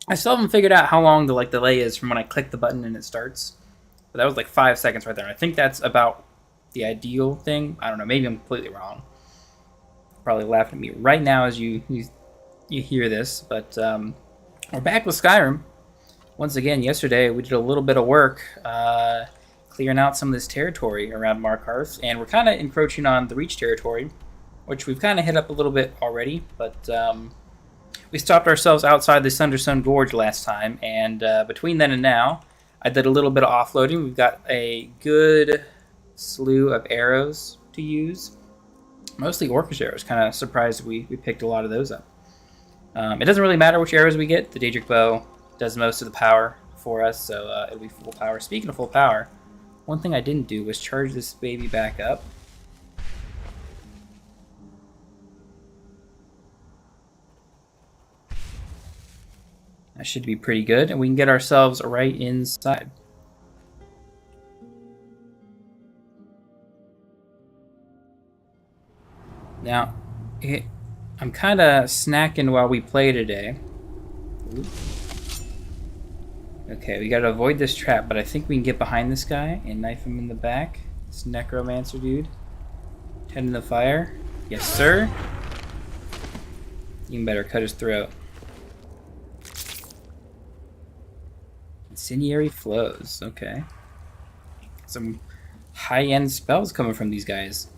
I still haven't figured out how long the delay is from when I click the button and it starts. But that was like 5 seconds right there. I think that's about the ideal thing. I don't know. Maybe I'm completely wrong. Probably laughing at me right now as you hear this. But we're back with Skyrim. Once again, yesterday we did a little bit of work clearing out some of this territory around Markarth, and we're kind of encroaching on the Reach territory, which we've kind of hit up a little bit already, but we stopped ourselves outside the Sunderstone Gorge last time, and between then and now, I did a little bit of offloading. We've got a good slew of arrows to use, mostly Orcish arrows. Kind of surprised we picked a lot of those up. It doesn't really matter which arrows we get. The Daedric Bow does most of the power for us, so it'll be full power. Speaking of full power, one thing I didn't do was charge this baby back up. That should be pretty good, and we can get ourselves right inside. Now, I'm kind of snacking while we play today. Ooh. Okay, we gotta avoid this trap, but I think we can get behind this guy and knife him in the back. This necromancer dude. Tending the fire. Yes, sir. Even better, cut his throat. Incendiary flows. Okay. Some high-end spells coming from these guys.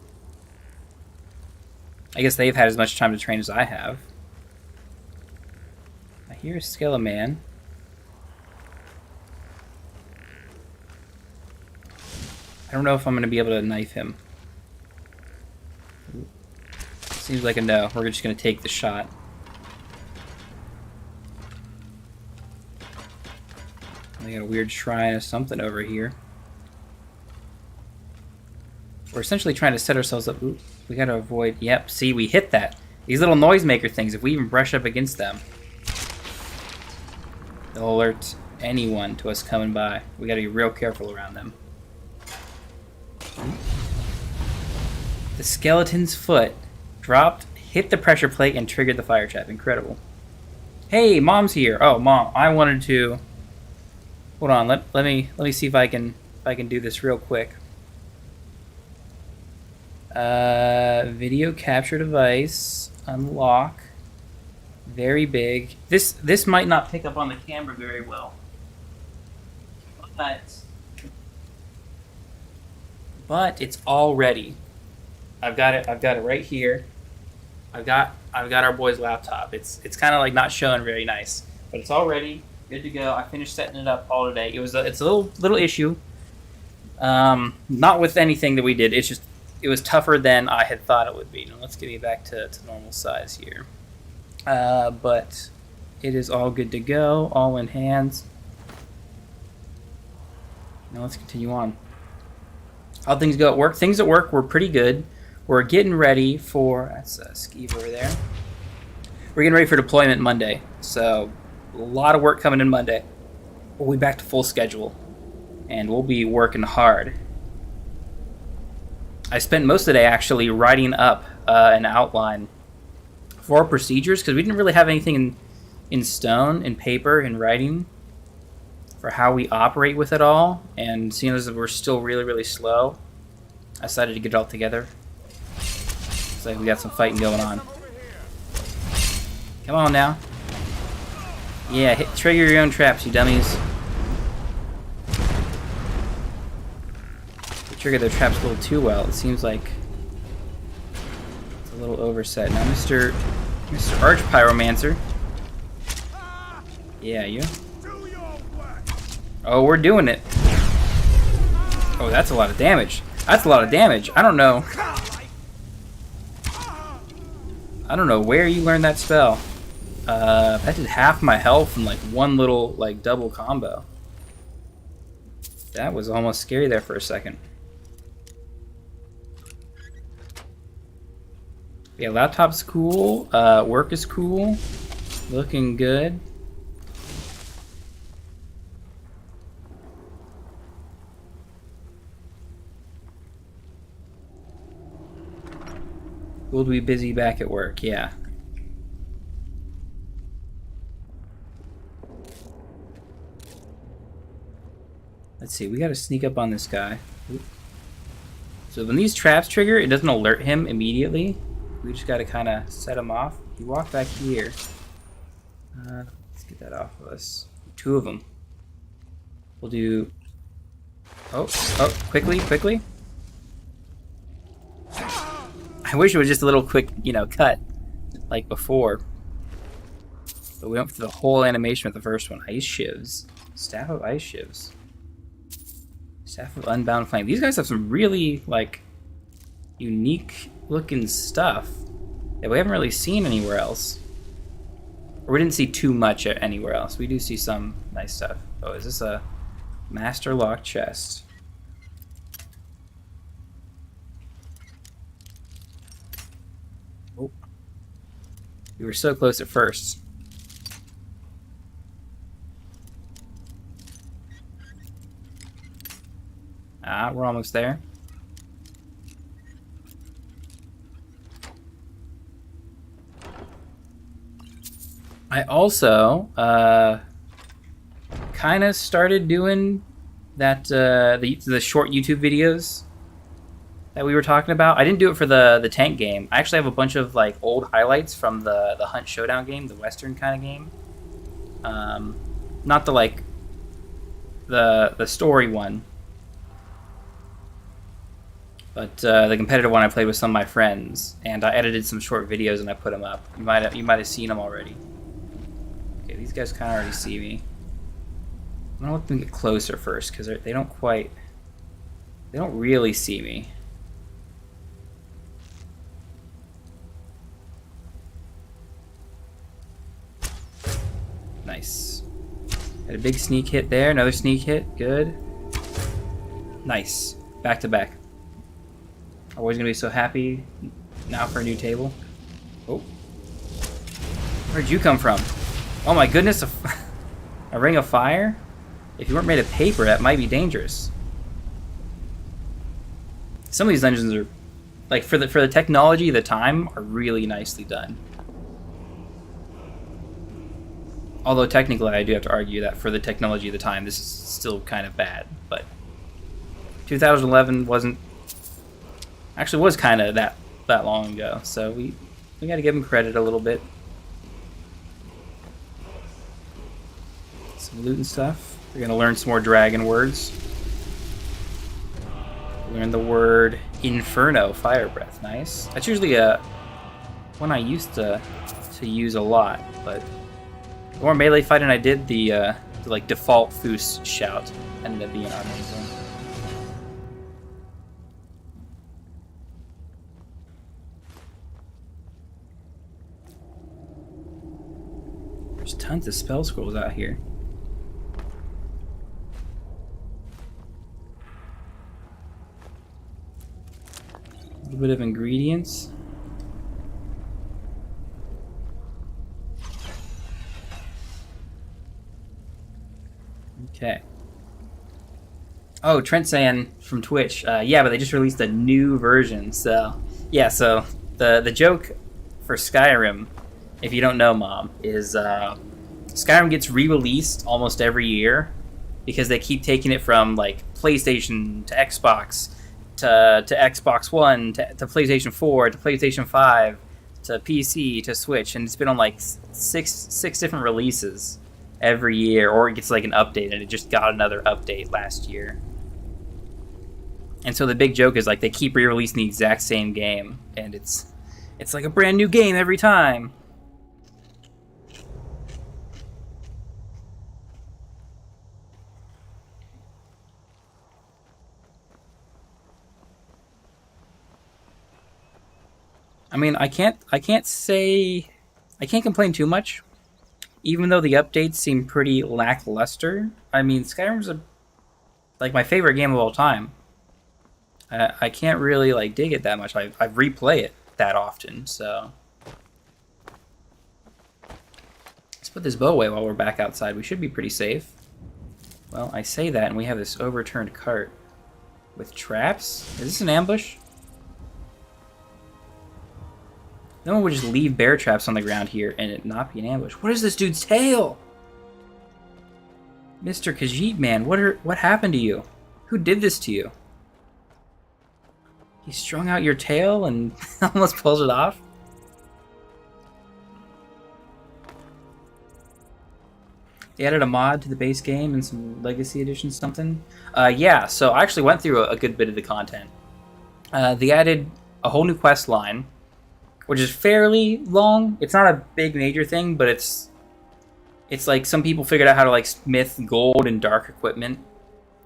I guess they've had as much time to train as I have. I hear a Skeleman. I don't know if I'm going to be able to knife him. Seems like a no. We're just going to take the shot. We got a weird shrine or something over here. We're essentially trying to set ourselves up. Ooh, we got to avoid... Yep, see, we hit that. These little noisemaker things, if we even brush up against them, they'll alert anyone to us coming by. We got to be real careful around them. The skeleton's foot dropped, hit the pressure plate, and triggered the fire trap. Incredible. Hey, Mom's here. Oh, Mom, I wanted to... Hold on, let me see if I can do this real quick. Video capture device, unlock. Very big. This might not pick up on the camera very well, but it's all ready. I've got it right here. I've got our boy's laptop. It's kind of like not showing very nice, but it's all ready. Good to go. I finished setting it up all today. It's a little issue. Not with anything that we did. It's just it was tougher than I had thought it would be. Now let's get you back to normal size here. But it is all good to go. All in hands. Now let's continue on. How things go at work? Things at work were pretty good. We're getting ready for... That's a skeeve over there. We're getting ready for deployment Monday. So... a lot of work coming in Monday. We'll be back to full schedule, and we'll be working hard. I spent most of the day actually writing up an outline for our procedures, because we didn't really have anything in stone, in paper, in writing, for how we operate with it all. And seeing as we're still really, really slow, I decided to get it all together. It's like we got some fighting going on. Come on now. Yeah, trigger your own traps, you dummies. They trigger their traps a little too well. It seems like it's a little overset. Now, Mr. Arch Pyromancer. Yeah, you. Oh, we're doing it. Oh, that's a lot of damage. That's a lot of damage. I don't know where you learned that spell. That did half my health in like one little double combo. That was almost scary there for a second. Yeah, laptop's cool. Work is cool. Looking good. We'll be busy back at work, yeah. Let's see, we gotta sneak up on this guy. Oop. So when these traps trigger, it doesn't alert him immediately. We just gotta kind of set him off. He walked back here. Let's get that off of us. 2 of them. We'll do... Oh, quickly. I wish it was just a little quick, cut, like before. But we went through the whole animation with the first one. Ice shivs. Staff of ice shivs. Staff of unbound flame. These guys have some really, like, unique looking stuff that we haven't really seen anywhere else. Or we didn't see too much anywhere else. We do see some nice stuff. Oh, is this a master lock chest? Oh. We were so close at first. Ah, we're almost there. I also kind of started doing that the short YouTube videos that we were talking about. I didn't do it for the tank game. I actually have a bunch of like old highlights from the Hunt Showdown game, the Western kind of game. Not the like the story one, but the competitive one I played with some of my friends, and I edited some short videos and I put them up. You might have seen them already. Okay, these guys kind of already see me. I'm gonna let them get closer first because they don't really see me. Nice. Had a big sneak hit there. Another sneak hit. Good. Nice. Back to back. Our boy's gonna be so happy now for a new table. Oh. Where'd you come from? Oh my goodness. A ring of fire? If you weren't made of paper, that might be dangerous. Some of these dungeons are, like, for the technology of the time, are really nicely done. Although technically, I do have to argue that for the technology of the time, this is still kind of bad. But 2011 was kind of that long ago. So we got to give them credit a little bit. Some loot and stuff. We're gonna learn some more dragon words. Learn the word Inferno, fire breath. Nice. That's usually one I used to use a lot, but the more melee fighting I did, the like default Foos shout ended up being amazing. There's tons of spell scrolls out here. A little bit of ingredients. Okay. Oh, Trent saying from Twitch, yeah, but they just released a new version. So, yeah, so the joke for Skyrim, if you don't know, Mom, is Skyrim gets re-released almost every year because they keep taking it from, like, PlayStation to Xbox to Xbox One to PlayStation 4 to PlayStation 5 to PC to Switch, and it's been on, like, six different releases every year, or it gets like an update, and it just got another update last year. And so the big joke is like they keep re-releasing the exact same game, and it's like a brand new game every time. I mean, I can't complain too much. Even though the updates seem pretty lackluster, I mean, Skyrim's like my favorite game of all time. I can't really like dig it that much. I replay it that often, so let's put this bow away while we're back outside. We should be pretty safe. Well, I say that, and we have this overturned cart with traps. Is this an ambush? No one would just leave bear traps on the ground here and it not be an ambush. What is this dude's tail? Mr. Khajiit, man, what happened to you? Who did this to you? He strung out your tail and almost pulls it off? They added a mod to the base game and some Legacy Edition something. Yeah, so I actually went through a good bit of the content. They added a whole new quest line, which is fairly long. It's not a big major thing, but it's like some people figured out how to like smith gold and dark equipment.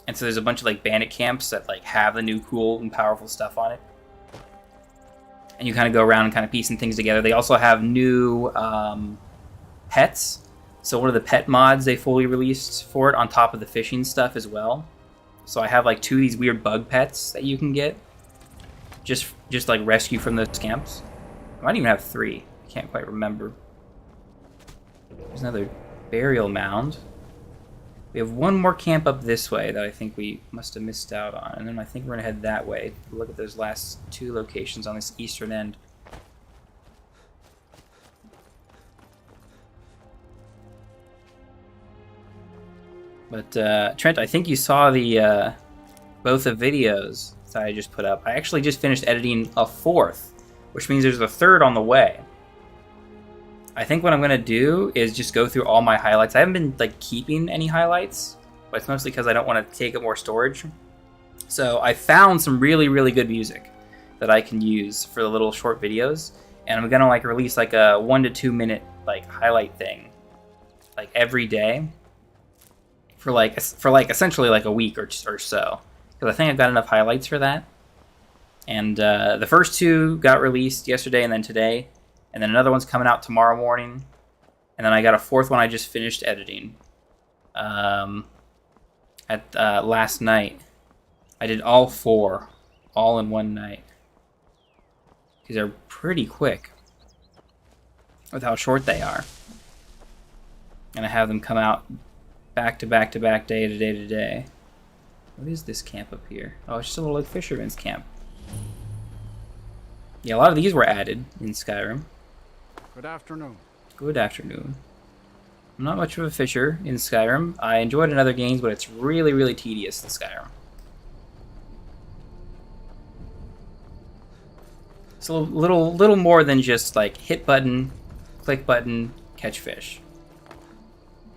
And so there's a bunch of like bandit camps that like have the new cool and powerful stuff on it. And you kind of go around and kind of piecing things together. They also have new pets. So one of the pet mods they fully released for it on top of the fishing stuff as well. So I have like 2 of these weird bug pets that you can get. Just like rescue from those camps. I might even have 3. I can't quite remember. There's another burial mound. We have one more camp up this way that I think we must have missed out on. And then I think we're going to head that way. Look at those last 2 locations on this eastern end. But, Trent, I think you saw the both the videos that I just put up. I actually just finished editing a 4th, which means there's a 3rd on the way. I think what I'm going to do is just go through all my highlights. I haven't been like keeping any highlights, but it's mostly because I don't want to take up more storage. So I found some really, really good music that I can use for the little short videos. And I'm going to like release like a 1 to 2 minute like highlight thing like every day. For like essentially like a week or so, because I think I've got enough highlights for that. And the first 2 got released yesterday and then today, and then another one's coming out tomorrow morning, and then I got a 4th one I just finished editing. At last night, I did all 4, all in one night, because they're pretty quick with how short they are, and I have them come out back to back to back, day to day to day. What is this camp up here? Oh, it's just a little like fisherman's camp. Yeah, a lot of these were added in Skyrim. Good afternoon. Good afternoon. I'm not much of a fisher in Skyrim. I enjoyed it in other games, but it's really, really tedious in Skyrim. It's a little more than just like hit button, click button, catch fish.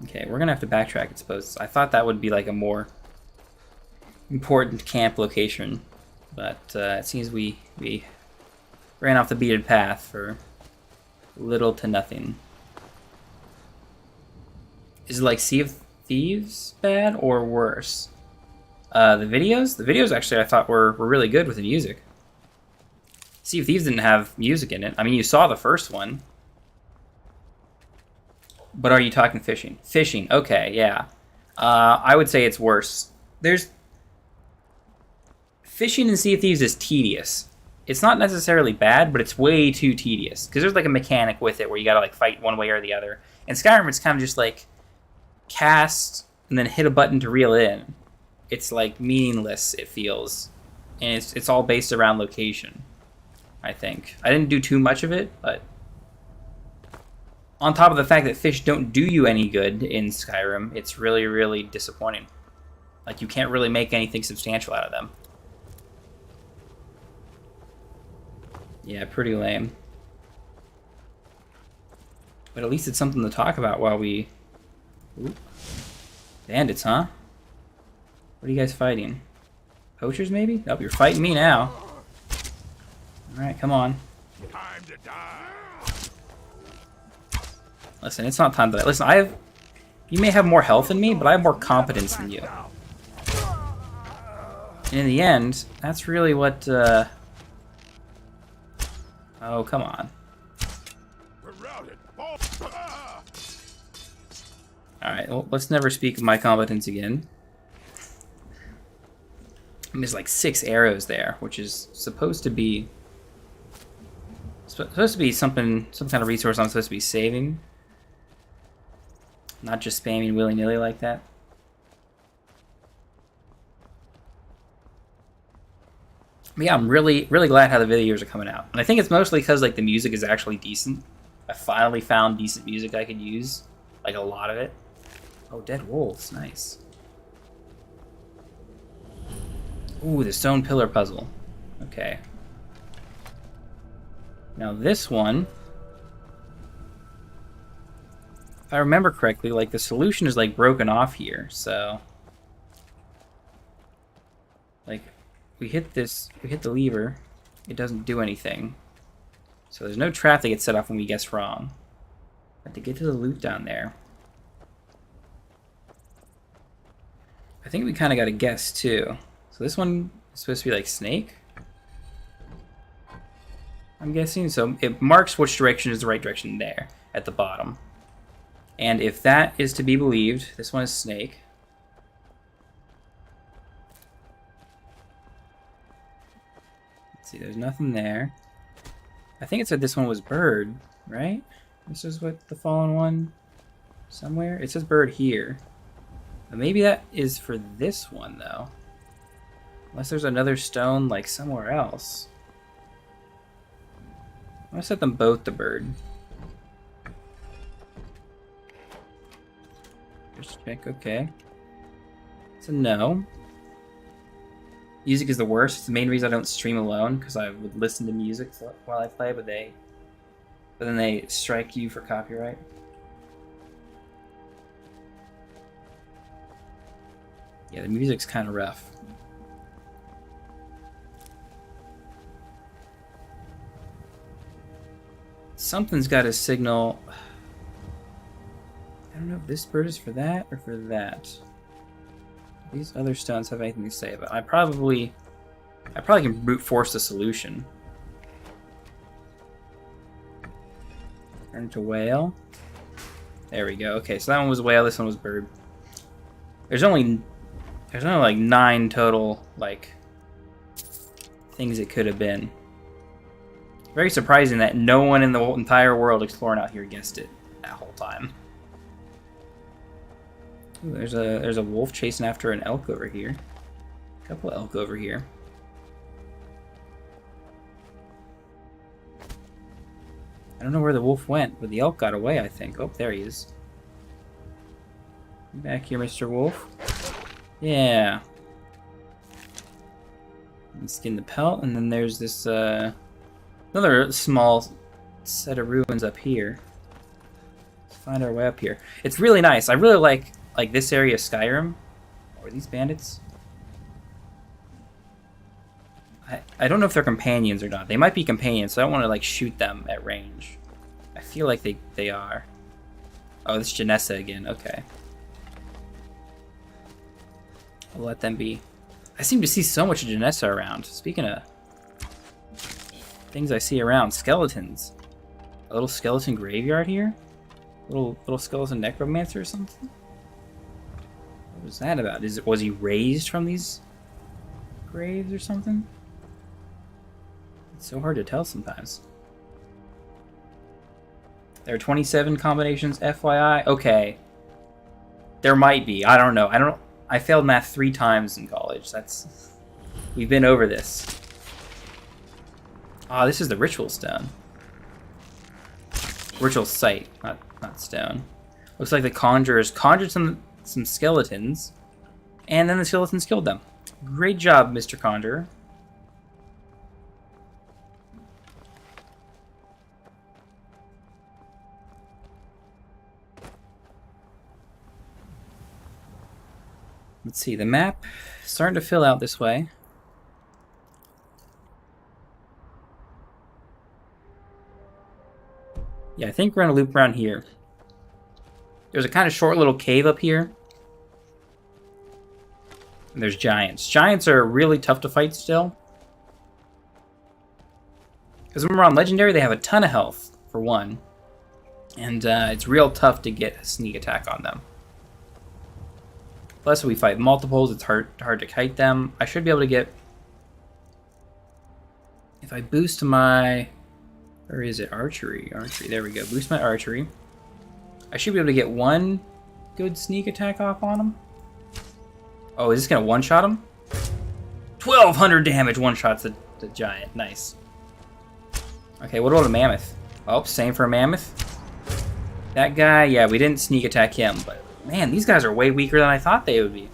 Okay, we're gonna have to backtrack, I suppose. I thought that would be like a more important camp location, but it seems we ran off the beaten path for little to nothing. Is it like Sea of Thieves bad or worse? The videos actually I thought were really good with the music. Sea of Thieves didn't have music in it. I mean, you saw the first one. But are you talking fishing? Fishing, okay, yeah. I would say it's worse. Fishing in Sea of Thieves is tedious. It's not necessarily bad, but it's way too tedious. Because there's like a mechanic with it where you gotta like fight one way or the other. In Skyrim, it's kind of just like cast and then hit a button to reel in. It's like meaningless, it feels. And it's all based around location, I think. I didn't do too much of it, but on top of the fact that fish don't do you any good in Skyrim, it's really, really disappointing. Like, you can't really make anything substantial out of them. Yeah, pretty lame. But at least it's something to talk about while we... Ooh. Bandits, huh? What are you guys fighting? Poachers, maybe? Nope, you're fighting me now. Alright, come on. Time to die. Listen, it's not time to die. Listen, you may have more health than me, but I have more competence than you. And in the end, that's really what, Oh, come on. Alright, well, let's never speak of my competence again. There's like 6 arrows there, which is supposed to be some kind of resource I'm supposed to be saving. Not just spamming willy-nilly like that. But yeah, I'm really, really glad how the videos are coming out. And I think it's mostly because like the music is actually decent. I finally found decent music I could use. Like a lot of it. Oh, dead wolves. Nice. Ooh, the stone pillar puzzle. Okay. Now this one, if I remember correctly, like the solution is like broken off here, so like we hit the lever, it doesn't do anything. So there's no trap that gets set off when we guess wrong. But to get to the loot down there, I think we kind of got to guess too. So this one is supposed to be like snake, I'm guessing. So it marks which direction is the right direction there at the bottom. And if that is to be believed, this one is snake. Let's see, there's nothing there. I think it said this one was bird, right? This is what the fallen one somewhere. It says bird here. But maybe that is for this one though. Unless there's another stone like somewhere else. I'm gonna set them both to bird. Just check, okay. So no. Music is the worst. It's the main reason I don't stream alone, because I would listen to music while I play, but then they strike you for copyright. Yeah, the music's kind of rough. Something's got to signal. I don't know if this bird is for that or for that. These other stones have anything to say, but I probably can brute force the solution. Turn to whale. There we go. Okay, so that one was whale. This one was bird. There's only like 9 total like things it could have been. Very surprising that no one in the entire world exploring out here guessed it that whole time. Ooh, there's a wolf chasing after an elk over here. A couple of elk over here. I don't know where the wolf went, but the elk got away, I think. Oh, there he is. Back here, Mr. Wolf. Yeah. And skin the pelt, and then there's this another small set of ruins up here. Let's find our way up here. It's really nice. I really like this area of Skyrim. Or these bandits? I don't know if they're companions or not. They might be companions, so I don't want to like shoot them at range. I feel like they are. Oh, this is Janessa again. Okay. I'll let them be. I seem to see so much Janessa around. Speaking of things I see around, skeletons. A little skeleton graveyard here? Little skeleton necromancer or something? What was that about? Was he raised from these graves or something? It's so hard to tell sometimes. There are 27 combinations, FYI. Okay. There might be. I don't know. I failed math 3 times in college. We've been over this. Ah, this is the ritual stone. Ritual site, not stone. Looks like the conjurers conjured some skeletons, and then the skeletons killed them. Great job, Mr. Conjurer. Let's see, the map is starting to fill out this way. Yeah, I think we're gonna loop around here. There's a kind of short little cave up here. And there's giants. Giants are really tough to fight still. Because when we're on Legendary, they have a ton of health, for one. And it's real tough to get a sneak attack on them. Plus, if we fight multiples, it's hard to kite them. I should be able to get... If I boost my... Where is it? Archery. There we go. Boost my archery. I should be able to get one good sneak attack off on him. Oh, is this going to one-shot him? 1,200 damage one-shots the giant. Nice. Okay, what about a mammoth? Oh, same for a mammoth. That guy, yeah, we didn't sneak attack him, but Man, these guys are way weaker than I thought they would be.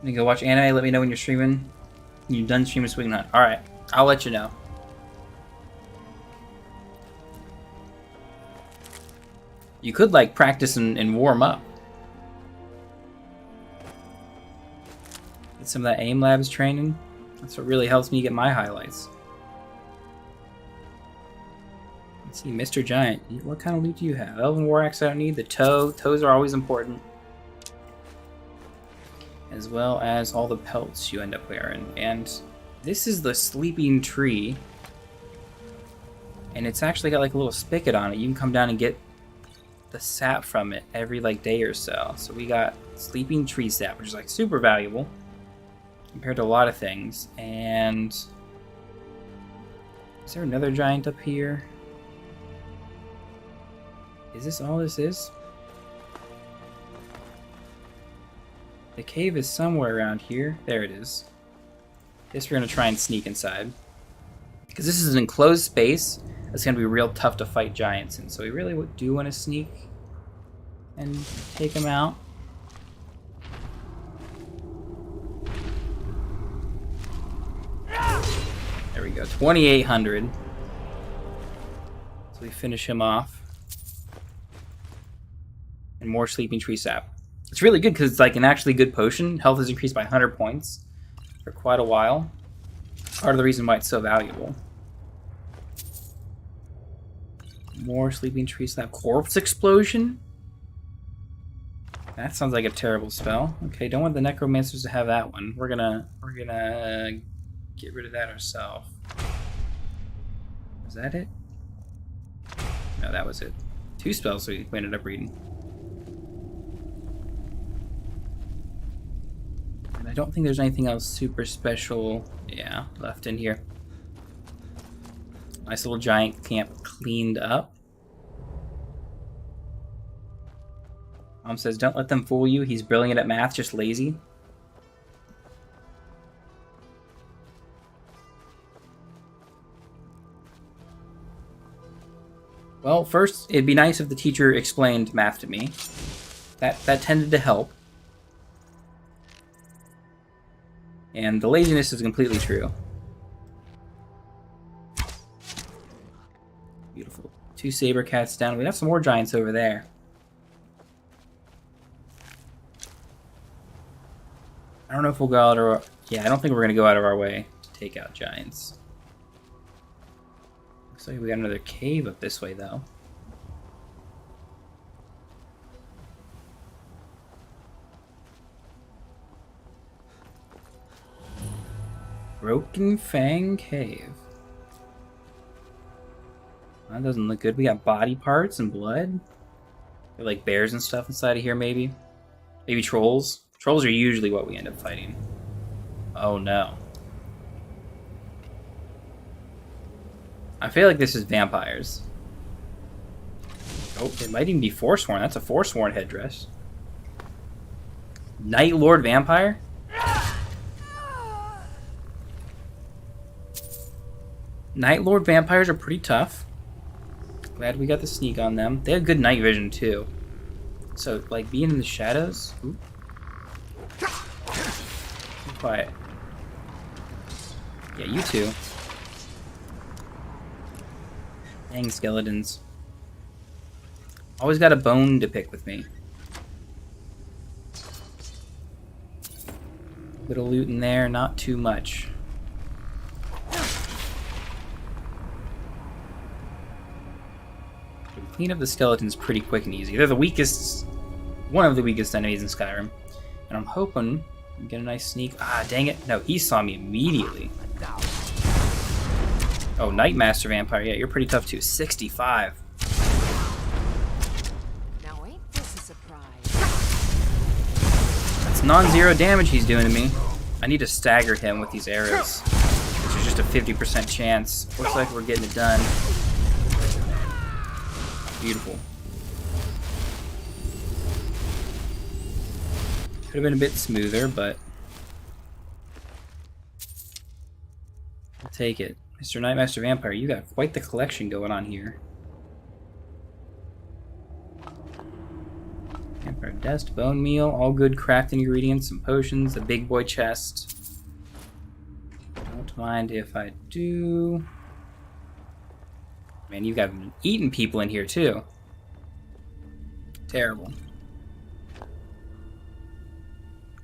You go watch anime, let me know when you're streaming. You're done streaming Swing Hunt. Alright, I'll let you know. You could, like, practice and warm up. Get some of that aim labs training. That's what really helps me get my highlights. Let's see, Mr. Giant. What kind of loot do you have? Elven War Axe I don't need. The toe. Toes are always important. As well as all the pelts you end up wearing. And this is the sleeping tree. And it's actually got like a little spigot on it. You can come down and get the sap from it every like day or so. So we got sleeping tree sap, which is like super valuable compared to a lot of things. And is there another giant up here? Is this all this is? The cave is somewhere around here. There it is. Guess we're gonna try and sneak inside. Because this is an enclosed space, it's gonna be real tough to fight giants in. So we really do want to sneak and take them out. There we go, 2,800. So we finish him off. And more sleeping tree sap. It's really good because it's like an actually good potion. Health is increased by 100 points for quite a while. Part of the reason why it's so valuable. More sleeping tree sap. Corpse explosion? That sounds like a terrible spell. Okay, don't want the necromancers to have that one. We're gonna get rid of that ourselves. Was that it? No, that was it. 2 spells we ended up reading. I don't think there's anything else super special, yeah, left in here. Nice little giant camp cleaned up. Mom says, don't let them fool you. He's brilliant at math, just lazy. Well, first, it'd be nice if the teacher explained math to me. That tended to help. And the laziness is completely true. Beautiful. 2 saber cats down. We have some more giants over there. I don't know if we'll go out or... Yeah, I don't think we're going to go out of our way to take out giants. Looks like we got another cave up this way, though. Broken Fang Cave. That doesn't look good. We got body parts and blood. There are like bears and stuff inside of here, maybe. Maybe trolls. Trolls are usually what we end up fighting. Oh no. I feel like this is vampires. Oh, it might even be Forsworn. That's a Forsworn headdress. Night Lord Vampire? Night Lord vampires are pretty tough. Glad we got the sneak on them. They have good night vision too. So, like, being in the shadows. Ooh. Be quiet. Yeah, you too. Dang skeletons. Always got a bone to pick with me. Bit of loot in there, not too much. Clean up the skeletons pretty quick and easy. They're the weakest, one of the weakest enemies in Skyrim. And I'm hoping we get a nice sneak. Ah, dang it. No, he saw me immediately. Oh, Nightmaster Vampire. Yeah, you're pretty tough too. 65. Now ain't this a surprise? That's non-zero damage he's doing to me. I need to stagger him with these arrows, which is just a 50% chance. Looks like we're getting it done. Beautiful. Could have been a bit smoother, but I'll take it. Mr. Nightmaster Vampire, you got quite the collection going on here. Vampire Dust, Bone Meal, all good craft ingredients, some potions, a big boy chest. Don't mind if I do. Man, you've got eating people in here too. Terrible.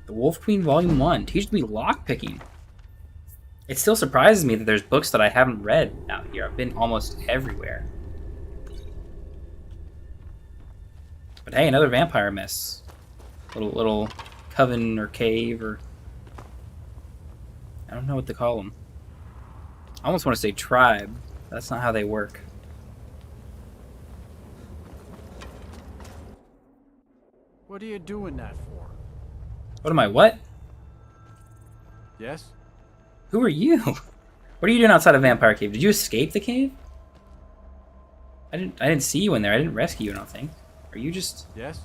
The Wolf Queen Volume 1 teaches me lockpicking. It still surprises me that there's books that I haven't read out here. I've been almost everywhere. But hey, another vampire mess. Little coven or cave or... I don't know what to call them. I almost want to say tribe. That's not how they work. What are you doing that for? What am I, what? Yes? Who are you? What are you doing outside of Vampire Cave? Did you escape the cave? I didn't see you in there. I didn't rescue you, I don't think. Are you just Yes?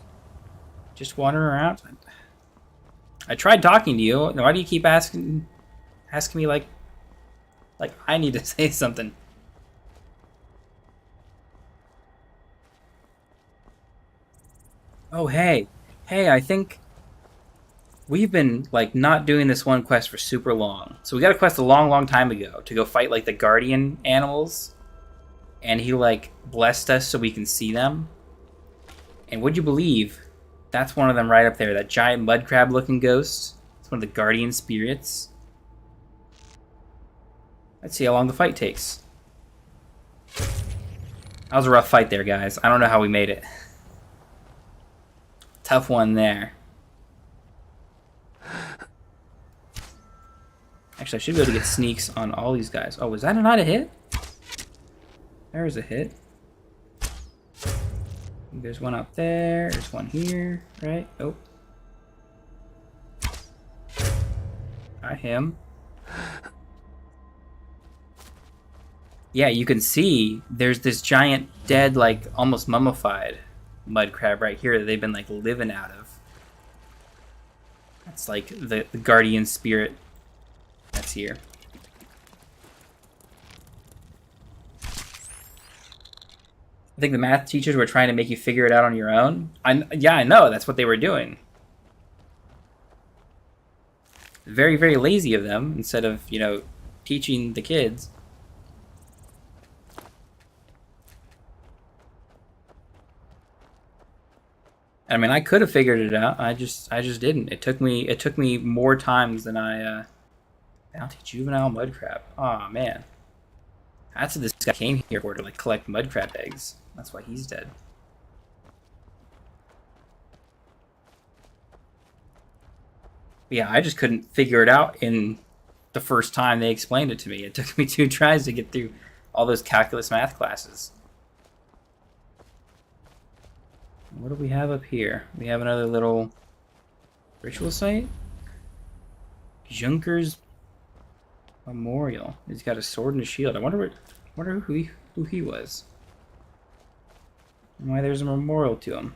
wandering around? I tried talking to you. Why do you keep asking me like I need to say something? Oh, hey. Hey, I think we've been like not doing this one quest for super long. So we got a quest a long time ago to go fight like the guardian animals. And he like blessed us so we can see them. And would you believe that's one of them right up there, that giant mud crab looking ghost. It's one of the guardian spirits. Let's see how long the fight takes. That was a rough fight there, guys. I don't know how we made it. Tough one there. Actually, I should be able to get sneaks on all these guys. Oh, was that not a hit? There's a hit. There's one out there. There's one here, right? Oh. Got him. Yeah, you can see there's this giant dead, like almost mummified mud crab right here that they've been like living out of. That's like the guardian spirit that's here. I think the math teachers were trying to make you figure it out on your own. Yeah, I know. That's what they were doing. Very, very lazy of them instead of, you know, teaching the kids. I mean, I could have figured it out. I just didn't. It took me more times than I bounty juvenile mud crab. Aw, man. That's what this guy came here for, to like collect mud crab eggs. That's why he's dead. But yeah, I just couldn't figure it out in the first time they explained it to me. It took me 2 tries to get through all those calculus math classes. What do we have up here? We have another little ritual site. Junker's Memorial. He's got a sword and a shield. I wonder who he was. And why there's a memorial to him.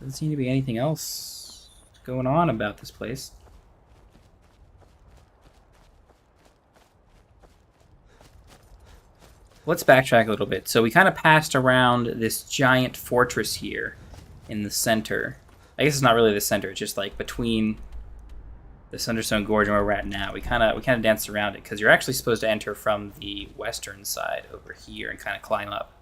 Doesn't seem to be anything else going on about this place. Let's backtrack a little bit. So we kind of passed around this giant fortress here in the center. I guess it's not really the center. It's just like between the Sunderstone Gorge and where we're at now. We kind of danced around it because you're actually supposed to enter from the western side over here and kind of climb up.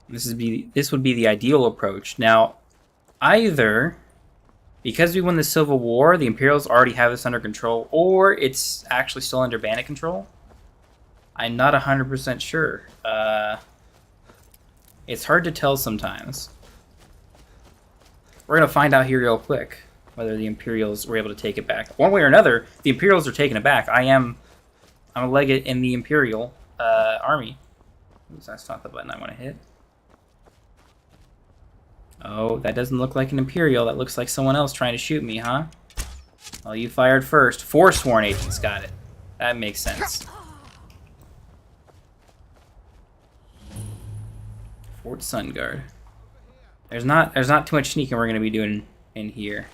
This would be the ideal approach. Now, either because we won the Civil War, the Imperials already have this under control, or it's actually still under bandit control. I'm not 100% sure. It's hard to tell sometimes. We're going to find out here real quick whether the Imperials were able to take it back. One way or another, the Imperials are taking it back. I'm a legate in the Imperial army. Oops, that's not the button I want to hit. Oh, that doesn't look like an Imperial. That looks like someone else trying to shoot me, huh? Well, you fired first. 4 sworn agents got it. That makes sense. Fort Sunguard. There's not too much sneaking we're going to be doing in here.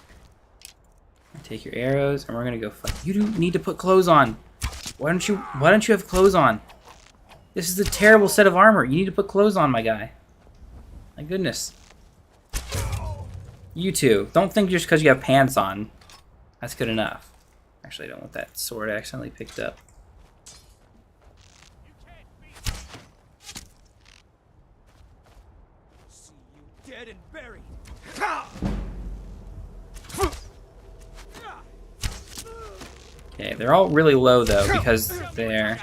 Take your arrows, and we're gonna go fight. You do need to put clothes on. Why don't you have clothes on? This is a terrible set of armor. You need to put clothes on, my guy. My goodness. You two, don't think just because you have pants on, that's good enough. Actually, I don't want that sword accidentally picked up. See you dead and buried. Okay, they're all really low though because they're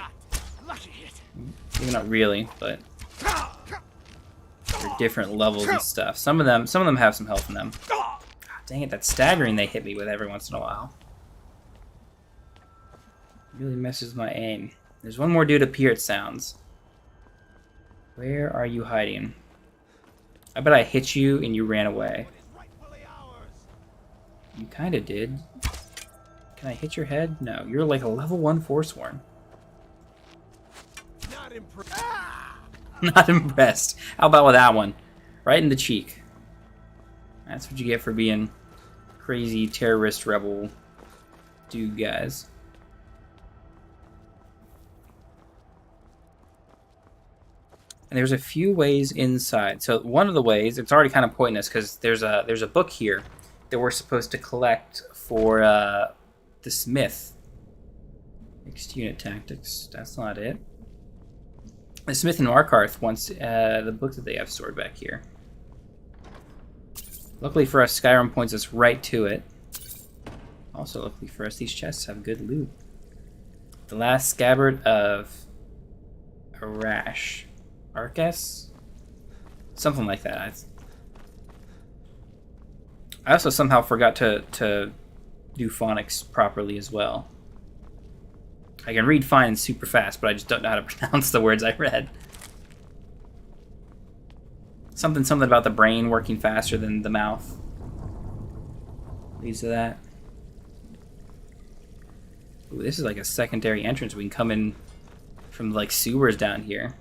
maybe not really, but they're different levels and stuff. Some of them have some health in them. God, dang it, that staggering they hit me with every once in a while really messes my aim. There's one more dude up here, it sounds. Where are you hiding? I bet I hit you and you ran away. You kind of did. Can I hit your head? No, you're like a level 1 Forsworn. Not impressed. Not impressed. How about with that one? Right in the cheek. That's what you get for being crazy terrorist rebel dude guys. And there's a few ways inside. So one of the ways, it's already kind of pointless because there's a book here that we're supposed to collect for the Smith. Mixed unit tactics. That's not it. The Smith and Markarth wants the book that they have stored back here. Luckily for us, Skyrim points us right to it. Also, luckily for us, these chests have good loot. The last scabbard of Arash. Arcas? Something like that. I also somehow forgot to do phonics properly as well. I can read fine and super fast, but I just don't know how to pronounce the words I read. Something about the brain working faster than the mouth leads to that. Ooh, this is like a secondary entrance. We can come in from like sewers down here.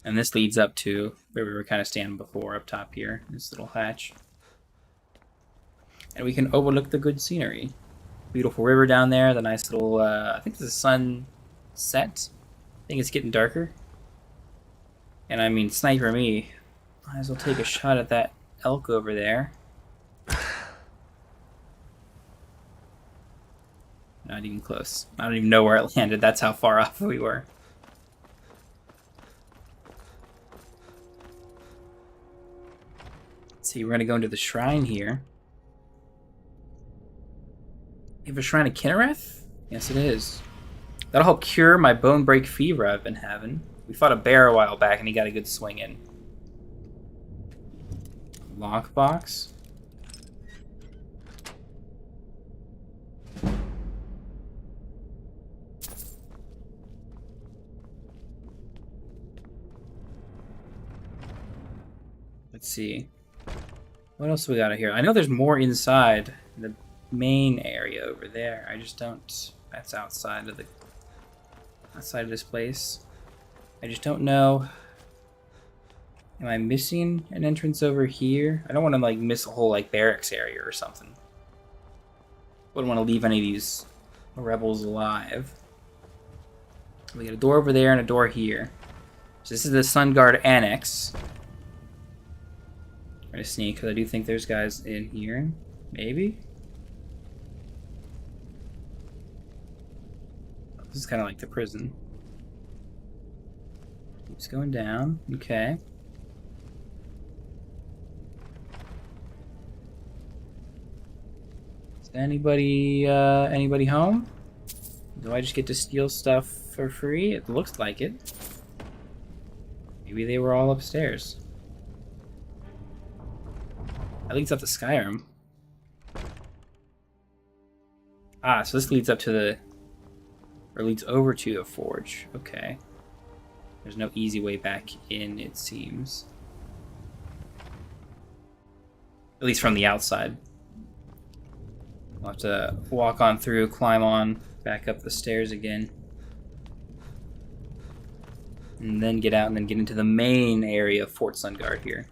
And this leads up to where we were kind of standing before, up top here, this little hatch. And we can overlook the good scenery. Beautiful river down there, the nice little, I think it's a sunset. I think it's getting darker. And I mean, sniper me, might as well take a shot at that elk over there. Not even close. I don't even know where it landed, that's how far off we were. See, we're going to go into the shrine here. You have a shrine of Kinereth? Yes, it is. That'll help cure my bone break fever I've been having. We fought a bear a while back and he got a good swing in. Lockbox. Let's see. What else we got here? I know there's more inside the main area over there. I just don't. That's outside of this place. I just don't know. Am I missing an entrance over here? I don't want to like miss a whole like barracks area or something. Wouldn't want to leave any of these rebels alive. We got a door over there and a door here. So this is the Sun Guard Annex. I'm gonna sneak because I do think there's guys in here. Maybe? This is kind of like the prison. Keeps going down. Okay. Is anybody home? Do I just get to steal stuff for free? It looks like it. Maybe they were all upstairs. That leads up to Skyrim. Ah, so this leads up to the... or leads over to the forge. Okay. There's no easy way back in, it seems. At least from the outside. We'll have to walk on through, climb on, back up the stairs again. And then get out and then get into the main area of Fort Sunguard here.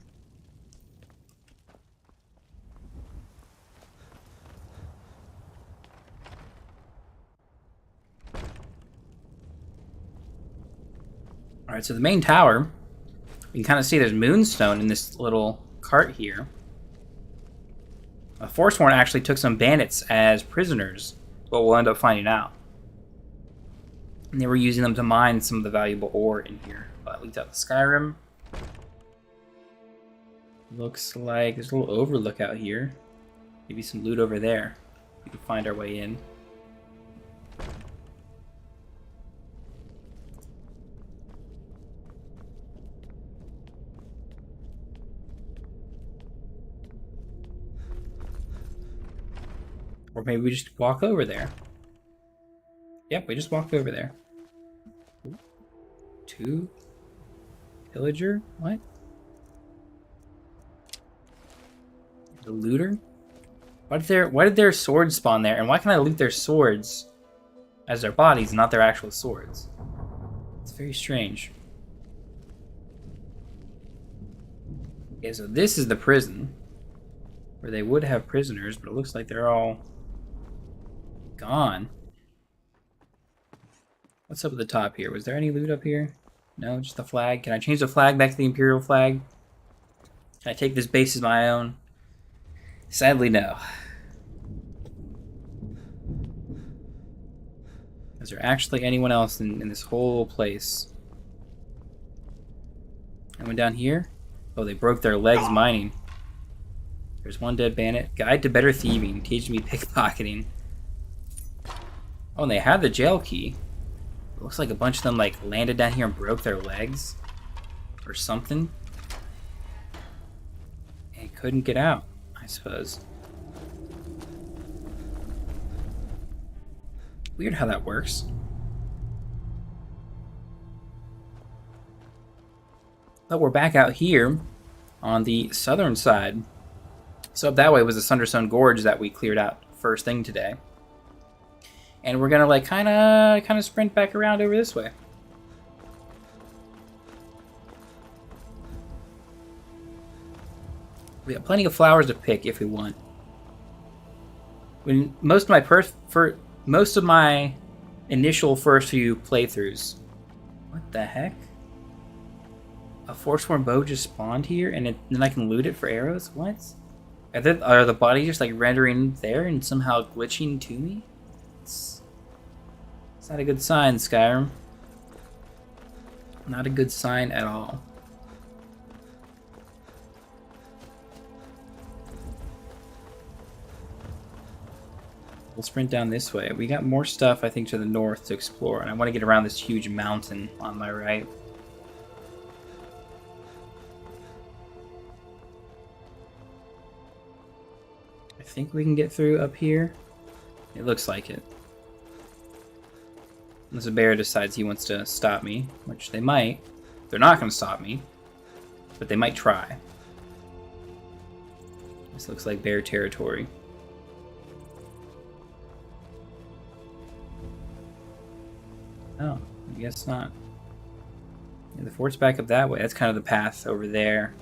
Alright, so the main tower, you can kind of see there's moonstone in this little cart here. Forsworn actually took some bandits as prisoners, but we'll end up finding out. And they were using them to mine some of the valuable ore in here. But leaked out the Skyrim. Looks like there's a little overlook out here. Maybe some loot over there. We can find our way in. Or maybe we just walk over there. Yep, we just walked over there. Ooh. 2 pillager? What? The looter? Why did their swords spawn there? And why can I loot their swords as their bodies, not their actual swords? It's very strange. Okay, so this is the prison. Where they would have prisoners, but it looks like they're all gone. What's up at the top here? Was there any loot up here? No, just the flag. Can I change the flag back to the Imperial flag? Can I take this base as my own? Sadly, no. Is there actually anyone else in this whole place? Anyone down here? Oh, they broke their legs mining. There's one dead bandit. Guide to better thieving. Teach me pickpocketing. Oh, and they had the jail key. It looks like a bunch of them like landed down here and broke their legs. Or something. And couldn't get out, I suppose. Weird how that works. But we're back out here on the southern side. So up that way was the Sunderstone Gorge that we cleared out first thing today. And we're gonna like kind of sprint back around over this way. We got plenty of flowers to pick if we want. When most of my initial first few playthroughs. What the heck? A Forsworn bow just spawned here, and then I can loot it for arrows. What? Are the bodies just like rendering there and somehow glitching to me? It's not a good sign, Skyrim. Not a good sign at all. We'll sprint down this way. We got more stuff, I think, to the north to explore, and I want to get around this huge mountain on my right. I think we can get through up here. It looks like it. Unless a bear decides he wants to stop me, which they might. They're not going to stop me, but they might try. This looks like bear territory. Oh, I guess not. Yeah, the fort's back up that way. That's kind of the path over there.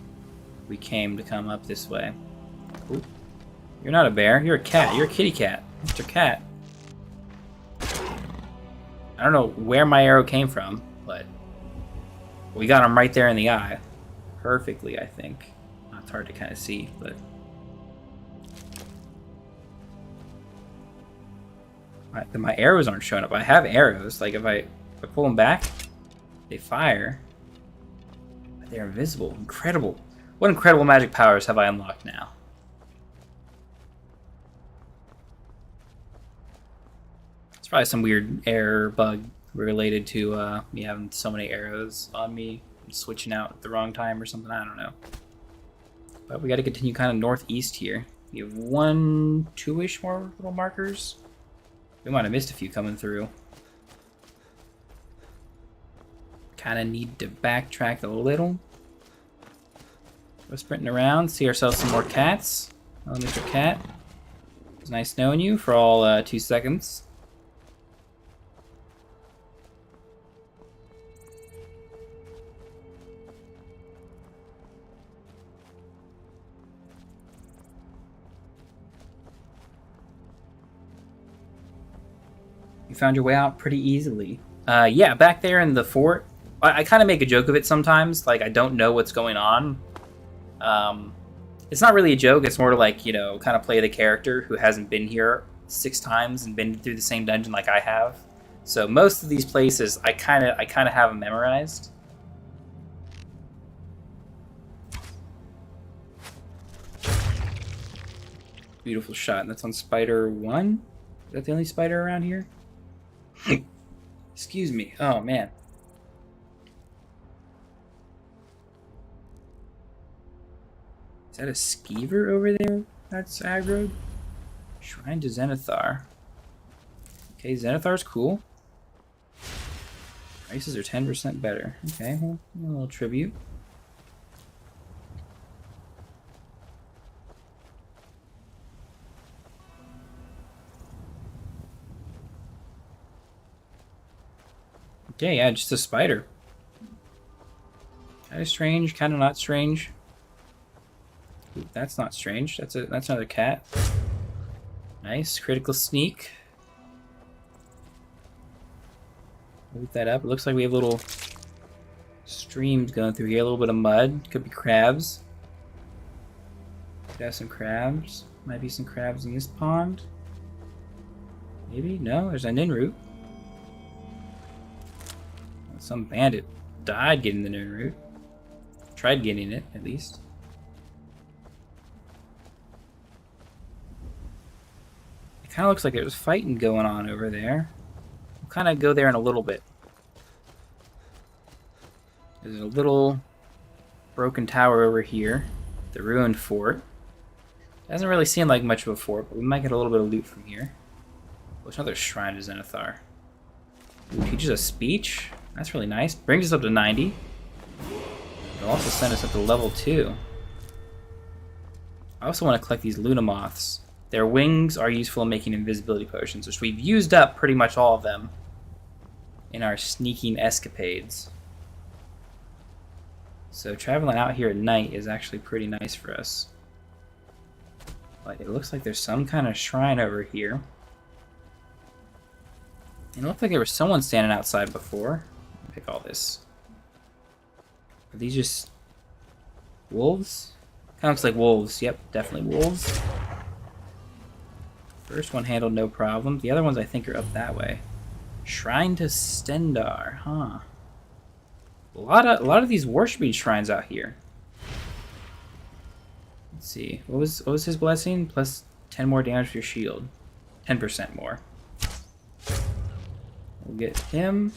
We came to come up this way. Ooh. You're not a bear. You're a cat. You're a kitty cat. Mr. Cat. I don't know where my arrow came from, but we got him right there in the eye. Perfectly, I think. It's hard to kind of see, but... My arrows aren't showing up. I have arrows. Like, if I pull them back, they fire. But they're invisible. Incredible. What incredible magic powers have I unlocked now? It's probably some weird error bug related to me having so many arrows on me and switching out at the wrong time or something. I don't know. But we got to continue kind of northeast here. We have 1, 2-ish more little markers. We might have missed a few coming through. Kind of need to backtrack a little. We're sprinting around, see ourselves some more cats. Hello, Mr. Cat. It was nice knowing you for all 2 seconds. You found your way out pretty easily. Yeah, back there in the fort I kind of make a joke of it sometimes. Like, I don't know what's going on. It's not really a joke. It's more like, you know, kind of play the character who hasn't been here 6 times and been through the same dungeon like I have. So most of these places, I kind of have them memorized. Beautiful shot. And that's on spider 1. Is that the only spider around here? Excuse me. Oh, man. Is that a skeever over there that's aggroed? Shrine to Zenithar. Okay, Zenithar's cool. Prices are 10% better. Okay, well, a little tribute. Okay, yeah, just a spider. Kind of strange, kind of not strange. Ooh, that's not strange. That's another cat. Nice, critical sneak. Loot that up. It looks like we have little streams going through here. A little bit of mud. Could be crabs. Could have some crabs. Might be some crabs in this pond. Maybe? No, there's an in-root. Some bandit died getting the in-root. Tried getting it, at least. It kind of looks like there's fighting going on over there. We'll kind of go there in a little bit. There's a little broken tower over here. The ruined fort. Doesn't really seem like much of a fort, but we might get a little bit of loot from here. There's another shrine to Zenithar. Teaches a speech. That's really nice. Brings us up to 90. It'll also send us up to level 2. I also want to collect these Luna Moths. Their wings are useful in making invisibility potions, which we've used up pretty much all of them in our sneaking escapades. So traveling out here at night is actually pretty nice for us. But it looks like there's some kind of shrine over here. And it looked like there was someone standing outside before. Pick all this. Are these just wolves? Kind of looks like wolves. Yep, definitely wolves. First one handled no problem. The other ones I think are up that way. Shrine to Stendar, huh? A lot of these worshiping shrines out here. Let's see. What was his blessing? Plus 10 more damage to your shield. 10% more. We'll get him.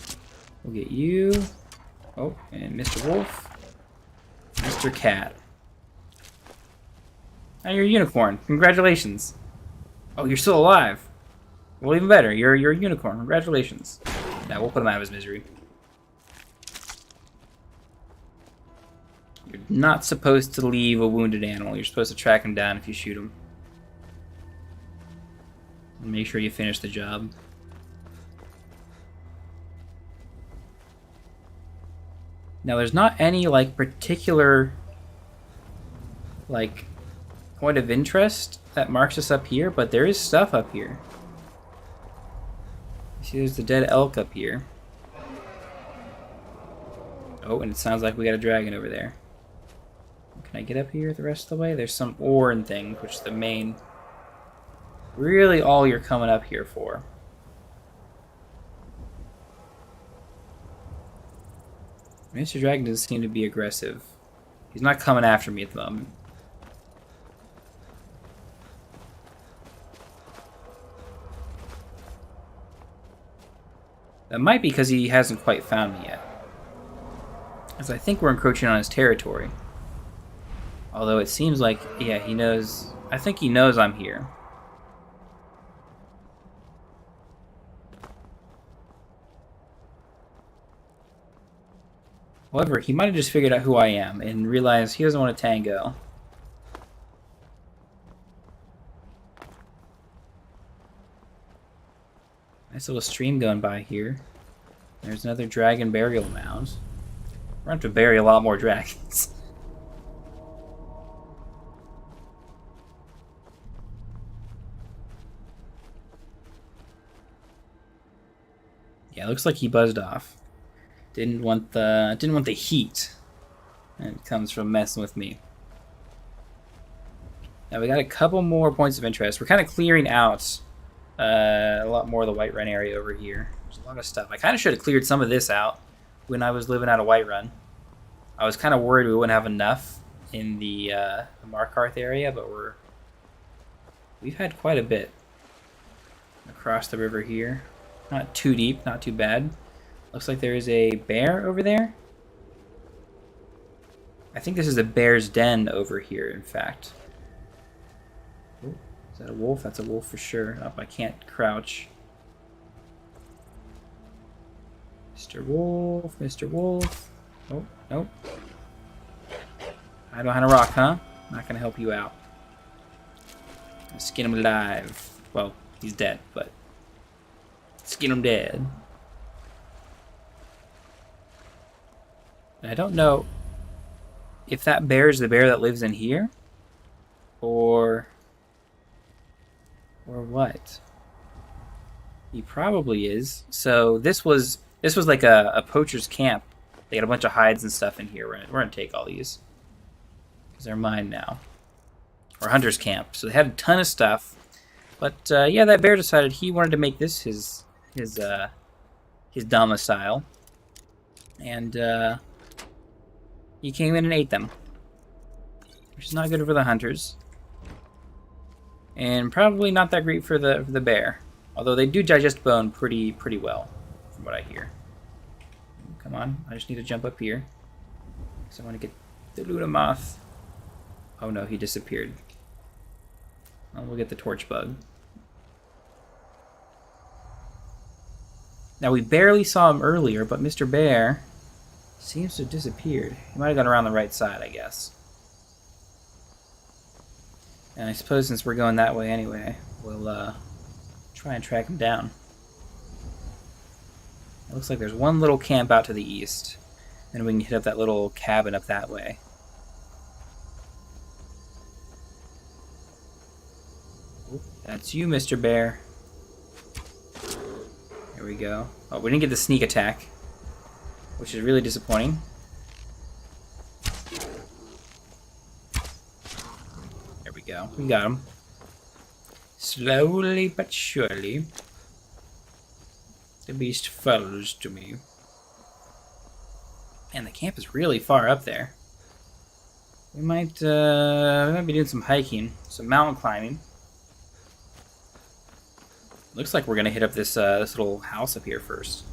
We'll get you. Oh, and Mr. Wolf. Mr. Cat. And you're a unicorn. Congratulations. Oh, you're still alive. Well, even better. You're a unicorn. Congratulations. Now we'll put him out of his misery. You're not supposed to leave a wounded animal. You're supposed to track him down if you shoot him. And make sure you finish the job. Now, there's not any, like, particular, like, point of interest that marks us up here, but there is stuff up here. You see, there's the dead elk up here. Oh, and it sounds like we got a dragon over there. Can I get up here the rest of the way? There's some ore and things, which is the main... really all you're coming up here for. Mr. Dragon doesn't seem to be aggressive. He's not coming after me at the moment. That might be because he hasn't quite found me yet. As I think we're encroaching on his territory. Although it seems like, yeah, he knows... I think he knows I'm here. However, he might have just figured out who I am and realized he doesn't want to tango. Nice little stream going by here. There's another dragon burial mound. We're going to have to bury a lot more dragons. Yeah, it looks like he buzzed off. Didn't want the heat. And it comes from messing with me. Now we got a couple more points of interest. We're kind of clearing out a lot more of the Whiterun area over here. There's a lot of stuff. I kind of should have cleared some of this out when I was living out of Whiterun. I was kind of worried we wouldn't have enough in the Markarth area, but we've had quite a bit across the river here. Not too deep, not too bad. Looks like there is a bear over there. I think this is a bear's den over here, in fact. Oh, is that a wolf? That's a wolf for sure. Oh, I can't crouch. Mr. Wolf, Mr. Wolf. Oh, nope. Hide behind a rock, huh? Not gonna help you out. Skin him alive. Well, he's dead, but skin him dead. I don't know if that bear is the bear that lives in here, or what. He probably is. So this was like a poacher's camp. They got a bunch of hides and stuff in here. We're gonna take all these because they're mine now. Or hunter's camp. So they had a ton of stuff, but yeah, that bear decided he wanted to make this his domicile, and he came in and ate them, which is not good for the hunters, and probably not that great for the bear. Although they do digest bone pretty well, from what I hear. Come on, I just need to jump up here, because I want to get the Ludamoth. Oh no, he disappeared. Well, we'll get the torch bug. Now we barely saw him earlier, but Mr. Bear seems to have disappeared. He might have gone around the right side, I guess. And I suppose since we're going that way anyway, we'll try and track him down. It looks like there's one little camp out to the east, and we can hit up that little cabin up that way. Oop, that's you, Mr. Bear. There we go. Oh, we didn't get the sneak attack, which is really disappointing. There we go. We got him. Slowly but surely, the beast follows to me. And the camp is really far up there. We might be doing some hiking, some mountain climbing. Looks like we're gonna hit up this this little house up here first.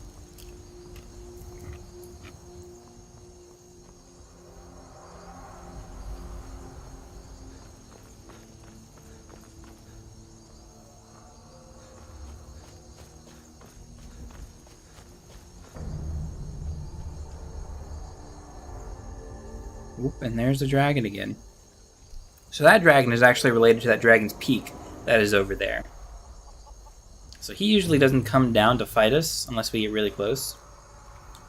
Oop, and there's the dragon again. So that dragon is actually related to that dragon's peak that is over there. So he usually doesn't come down to fight us unless we get really close.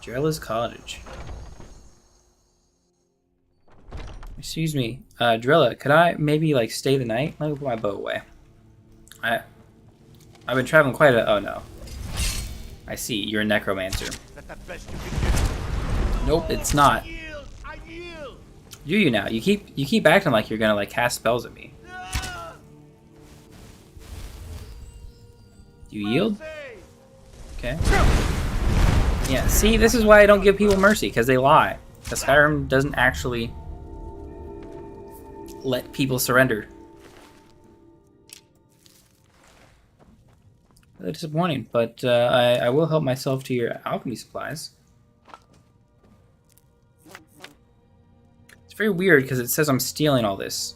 Drella's cottage. Excuse me, Drella, could I maybe like stay the night? Let me put my bow away. I've been traveling quite a... Oh no. I see, you're a necromancer. Nope, it's not. Do you now? You keep acting like you're gonna like cast spells at me. You yield? Okay. Yeah, see, this is why I don't give people mercy, because they lie. Because Skyrim doesn't actually let people surrender. Really disappointing, but I will help myself to your alchemy supplies. It's very weird because it says I'm stealing all this.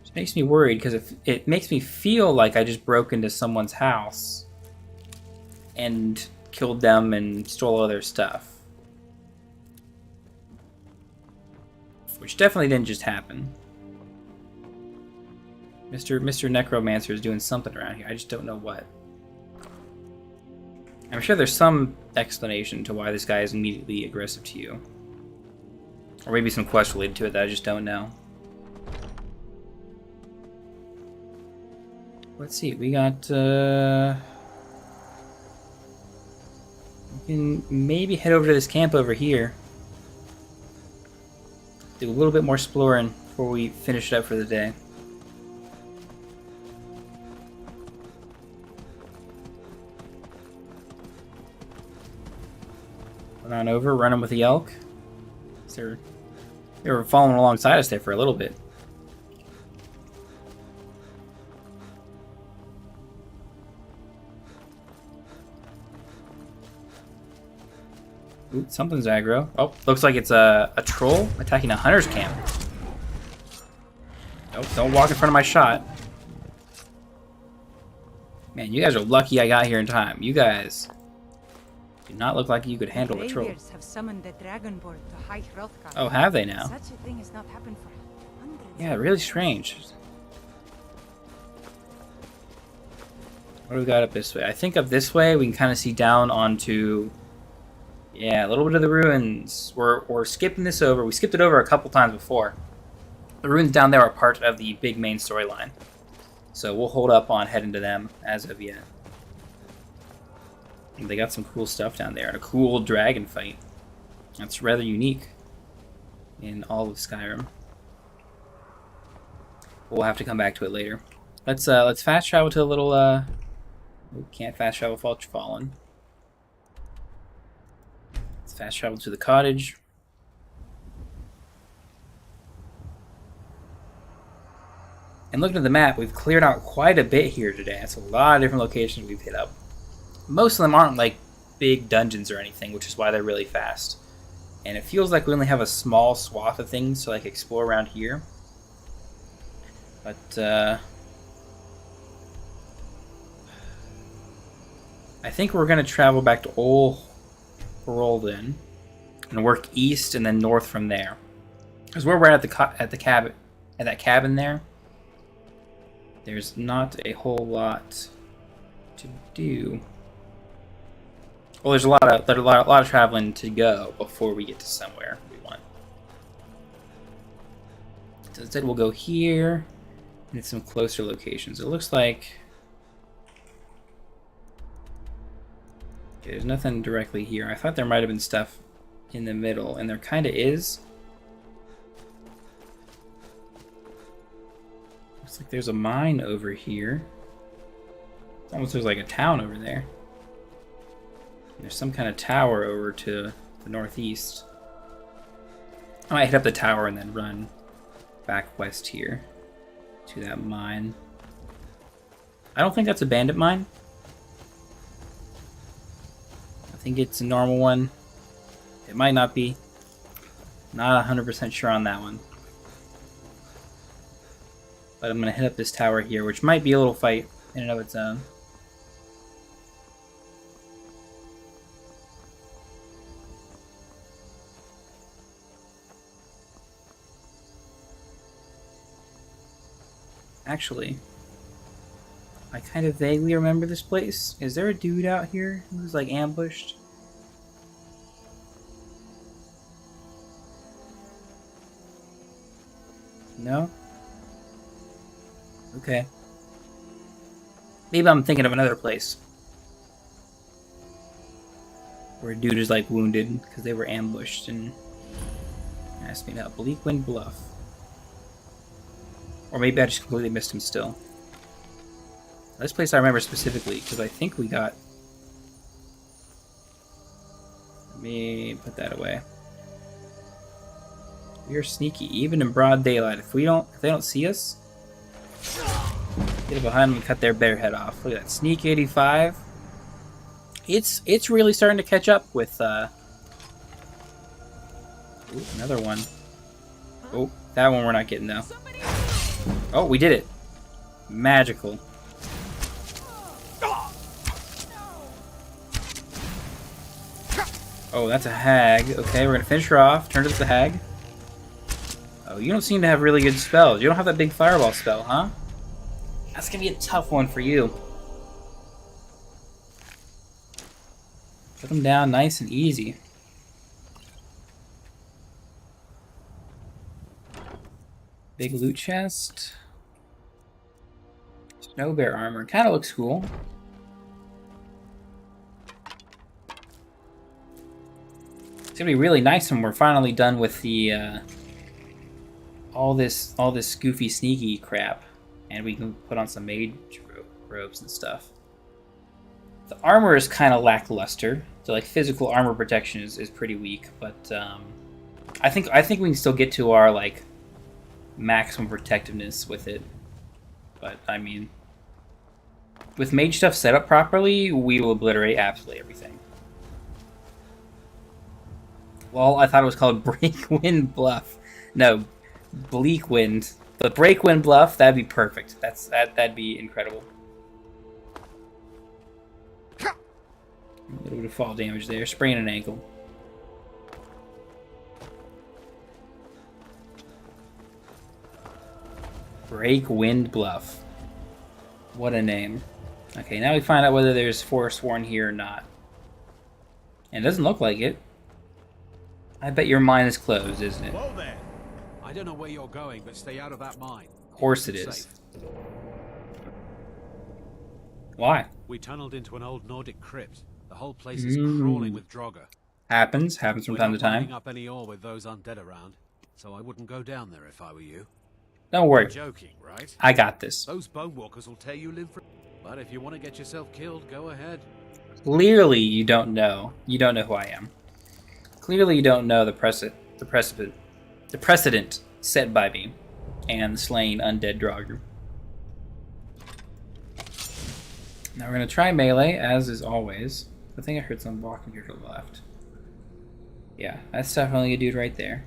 It makes me worried because it makes me feel like I just broke into someone's house and killed them and stole all their stuff. Which definitely didn't just happen. Mr. Necromancer is doing something around here. I just don't know what. I'm sure there's some explanation to why this guy is immediately aggressive to you. Or maybe some quest related to it that I just don't know. Let's see, we got, we can maybe head over to this camp over here. Do a little bit more exploring before we finish it up for the day. Run on over, running with the elk. They were following alongside us there for a little bit. Ooh, something's aggro. Oh, looks like it's a troll attacking a hunter's camp. Nope, don't walk in front of my shot. Man, you guys are lucky I got here in time. You guys do not look like you could handle a troll. Have summoned the dragonborn to High Hrothgar. Oh, have they now? Such a thing has not happened for hundreds. Yeah, really strange. What do we got up this way? I think up this way we can kind of see down onto, yeah, a little bit of the ruins. We're skipping this over. We skipped it over a couple times before. The ruins down there are part of the big main storyline. So we'll hold up on heading to them as of yet. And they got some cool stuff down there and a cool dragon fight. That's rather unique in all of Skyrim. We'll have to come back to it later. Let's fast travel to a little we can't fast travel while fallen. Let's fast travel to the cottage. And looking at the map, we've cleared out quite a bit here today. That's a lot of different locations we've hit up. Most of them aren't like big dungeons or anything, which is why they're really fast. And it feels like we only have a small swath of things to like explore around here. But I think we're gonna travel back to Old Hrolden and work east and then north from there. Because where we're at the cabin, at that cabin there, there's not a whole lot to do. Well, there's a lot of traveling to go before we get to somewhere we want. So instead, we'll go here and some closer locations. It looks like okay, there's nothing directly here. I thought there might have been stuff in the middle, and there kind of is. Looks like there's a mine over here. It almost looks like a town over there. There's some kind of tower over to the northeast. I might hit up the tower and then run back west here to that mine. I don't think that's a bandit mine. I think it's a normal one. It might not be. Not 100% sure on that one. But I'm going to hit up this tower here, which might be a little fight in and of its own. Actually, I kind of vaguely remember this place. Is there a dude out here who's like ambushed? No? Okay. Maybe I'm thinking of another place where a dude is like wounded because they were ambushed and asked me about Bleakwind Bluff. Or maybe I just completely missed him still. This place I remember specifically because I think we got. Let me put that away. We are sneaky, even in broad daylight. If they don't see us, get behind them and cut their bare head off. Look at that, sneak 85. It's really starting to catch up with. Ooh, another one. Oh, that one we're not getting though. Oh, we did it. Magical. Oh, that's a hag. Okay, we're gonna finish her off. Turn to the hag. Oh, you don't seem to have really good spells. You don't have that big fireball spell, huh? That's gonna be a tough one for you. Put them down nice and easy. Big loot chest. Snow bear armor. Kind of looks cool. It's gonna be really nice when we're finally done with the all this goofy sneaky crap, and we can put on some mage robes and stuff. The armor is kind of lackluster. So like physical armor protection is pretty weak, but I think we can still get to our like maximum protectiveness with it. But I mean, with mage stuff set up properly, we will obliterate absolutely everything. Well, I thought it was called Breakwind Bluff. No, Bleak Wind. But Breakwind Bluff, that'd be perfect. That'd be incredible. A little bit of fall damage there. Sprain an ankle. Breakwind Bluff. What a name. Okay, now we find out whether there's Forsworn here or not. And it doesn't look like it. I bet your mine is closed, isn't it? Whoa there. I don't know where you're going, but stay out of that mine. Of course it is. Why? We tunneled into an old Nordic crypt. The whole place is crawling with Draugr. Happens from time to time. We're not mining up any ore with those undead around, so I wouldn't go down there if I were you. Don't worry. You're joking, right? I got this. Those bone walkers will tear you limb from. But if you want to get yourself killed, go ahead. Clearly, you don't know. You don't know who I am. Clearly, you don't know the precedent set by me and slaying undead Draugr. Now we're gonna try melee, as is always. I think I heard someone walking here to the left. Yeah, that's definitely a dude right there.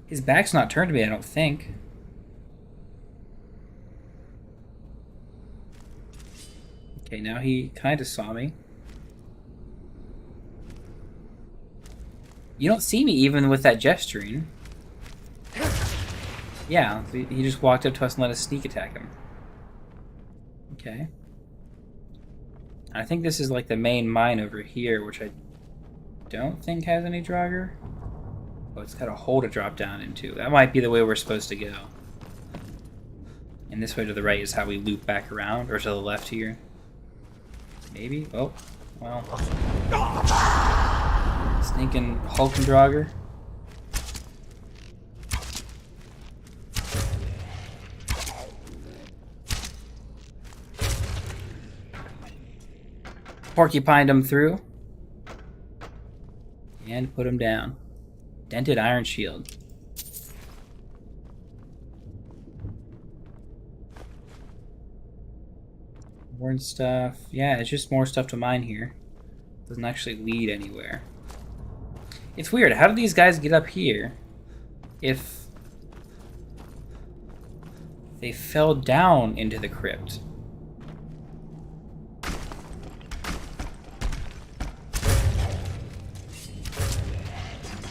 His back's not turned to me, I don't think. Okay, now he kind of saw me. You don't see me even with that gesturing. Yeah, he just walked up to us and let us sneak attack him. Okay. I think this is like the main mine over here, which I don't think has any Draugr. Oh, it's got a hole to drop down into. That might be the way we're supposed to go. And this way to the right is how we loop back around, or to the left here. Maybe? Oh, well. Sneaking hulking Draugr. Porcupined him through. And put him down. Dented iron shield. More stuff. Yeah, it's just more stuff to mine here. Doesn't actually lead anywhere. It's weird. How did these guys get up here if they fell down into the crypt?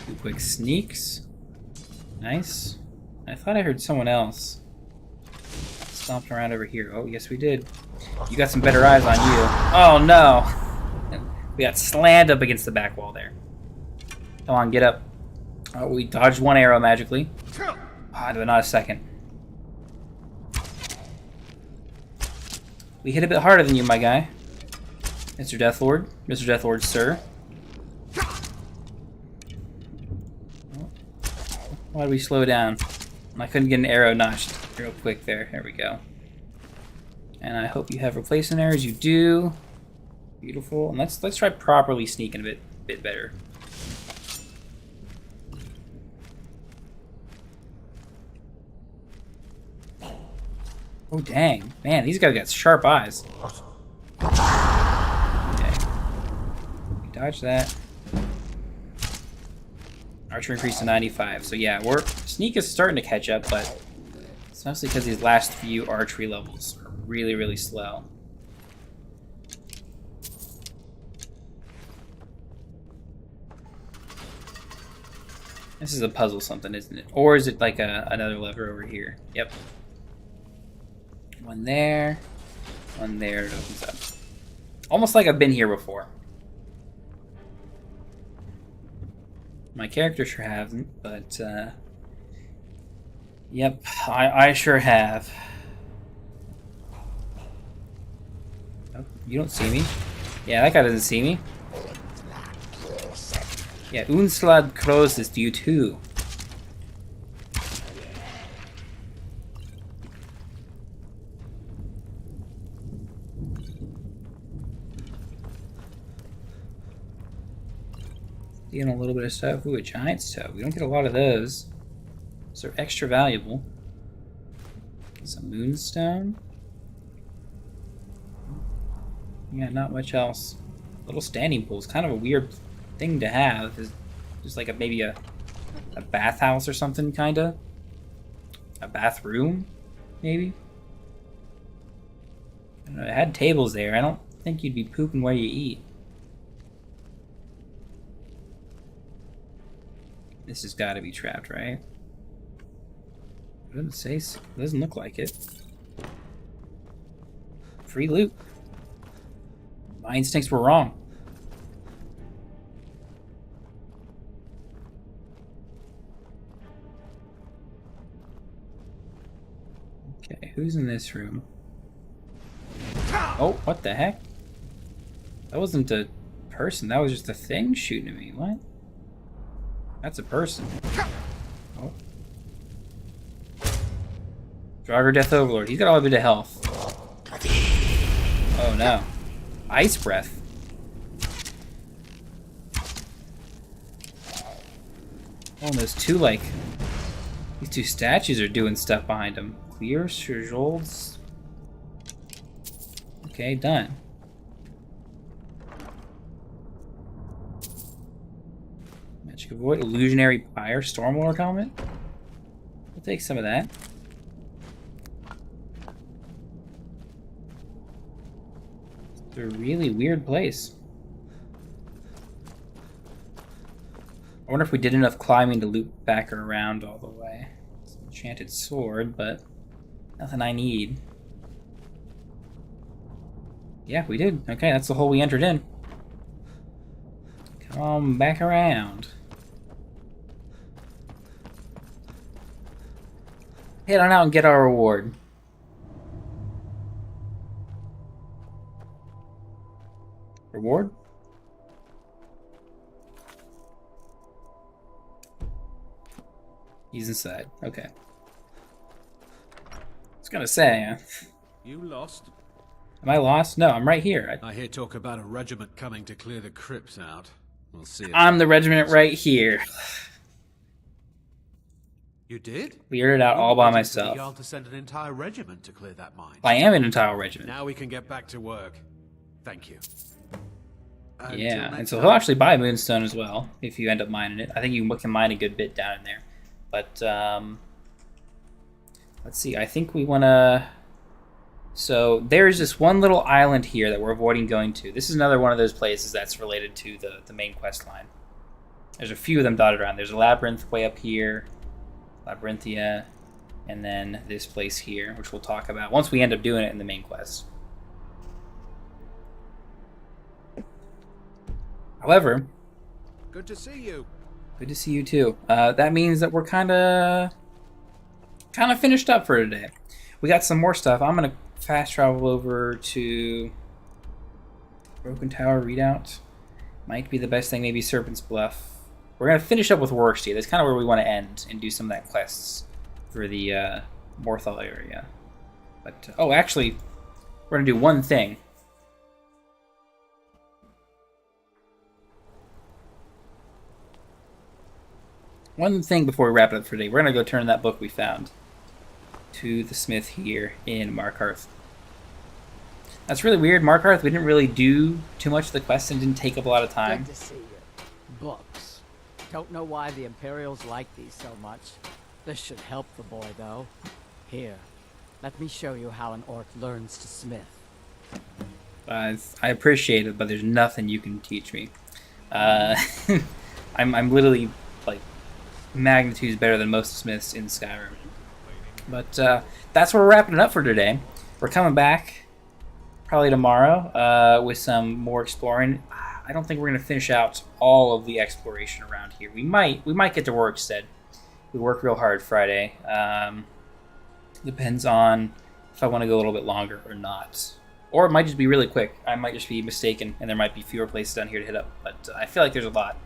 Two quick sneaks. Nice. I thought I heard someone else stomped around over here. Oh, yes we did. You got some better eyes on you. Oh no! We got slammed up against the back wall there. Come on, get up. Oh, we dodged one arrow magically. Ah, but not a second. We hit a bit harder than you, my guy. Mr. Deathlord. Mr. Deathlord, sir. Why did we slow down? I couldn't get an arrow notched real quick there. There we go. And I hope you have replacement arrows. You do. Beautiful. And let's try properly sneaking a bit better. Oh dang. Man, these guys got sharp eyes. Okay. We dodge that. Archer increased to 95. So yeah, sneak is starting to catch up, but it's mostly because these last few archery levels are really, really slow. This is a puzzle something, isn't it? Or is it like another lever over here? Yep. One there. One there. It opens up. Almost like I've been here before. My character sure hasn't, but yep, I sure have. You don't see me. Yeah, that guy doesn't see me. Yeah, Unslad Kroos is you too. Seeing a little bit of stuff. Ooh, a giant's toe. We don't get a lot of those. So they're extra valuable. Some moonstone. Yeah, not much else. Little standing pool is kind of a weird thing to have. Is just like maybe a bathhouse or something, kinda. A bathroom, maybe. I don't know, it had tables there. I don't think you'd be pooping where you eat. This has got to be trapped, right? It doesn't say. It doesn't look like it. Free loot. My instincts were wrong. Okay, who's in this room? Oh, what the heck? That wasn't a person. That was just a thing shooting at me. What? That's a person. Oh. Draugr Death Overlord. He's got all a bit of health. Oh no. Ice breath. Oh, and those two, like... These two statues are doing stuff behind them. Clear, Sherjolds. Okay, done. Magic Avoid, Illusionary Pyre, Stormlord Helmet. We'll take some of that. It's a really weird place. I wonder if we did enough climbing to loop back around all the way. It's an enchanted sword, but nothing I need. Yeah, we did. Okay, that's the hole we entered in. Come on back around. Head on out and get our reward. Reward? He's inside. Okay. I was gonna say, You lost? am I lost? No, I'm right here. I hear talk about a regiment coming to clear the crypts out. We'll see. If I'm the regiment right here. You did? Cleared it out all by myself. Jarl to send an entire regiment to clear that mine. I am an entire regiment. Now we can get back to work. Thank you. Yeah, and so he'll actually buy a moonstone as well if you end up mining it. I think you can mine a good bit down in there. But let's see. I think we want to. So there's this one little island here that we're avoiding going to. This is another one of those places that's related to the main quest line. There's a few of them dotted around. There's a labyrinth way up here, Labyrinthia, and then this place here, which we'll talk about once we end up doing it in the main quest. However, good to see you. Good to see you too. That means that we're kind of finished up for today. We got some more stuff. I'm gonna fast travel over to Broken Tower Redoubt. Might be the best thing. Maybe Serpent's Bluff. We're gonna finish up with Worksteed. That's kind of where we want to end and do some of that quests for the Morthal area. But oh, actually, we're gonna do one thing. One thing before we wrap it up for today. We're going to go turn that book we found to the smith here in Markarth. That's really weird. Markarth, we didn't really do too much of the quest and didn't take up a lot of time. Good to see you. Books. Don't know why the Imperials like these so much. This should help the boy, though. Here, let me show you how an orc learns to smith. I appreciate it, but there's nothing you can teach me. I'm literally like magnitudes better than most smiths in Skyrim. But that's where we're wrapping it up for today. We're coming back probably tomorrow with some more exploring. I don't think we're going to finish out all of the exploration around here. We might get to Workstead. We work real hard Friday. Depends on if I want to go a little bit longer or not. Or it might just be really quick. I might just be mistaken, and there might be fewer places down here to hit up. But I feel like there's a lot.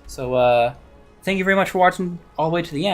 So, thank you very much for watching all the way to the end.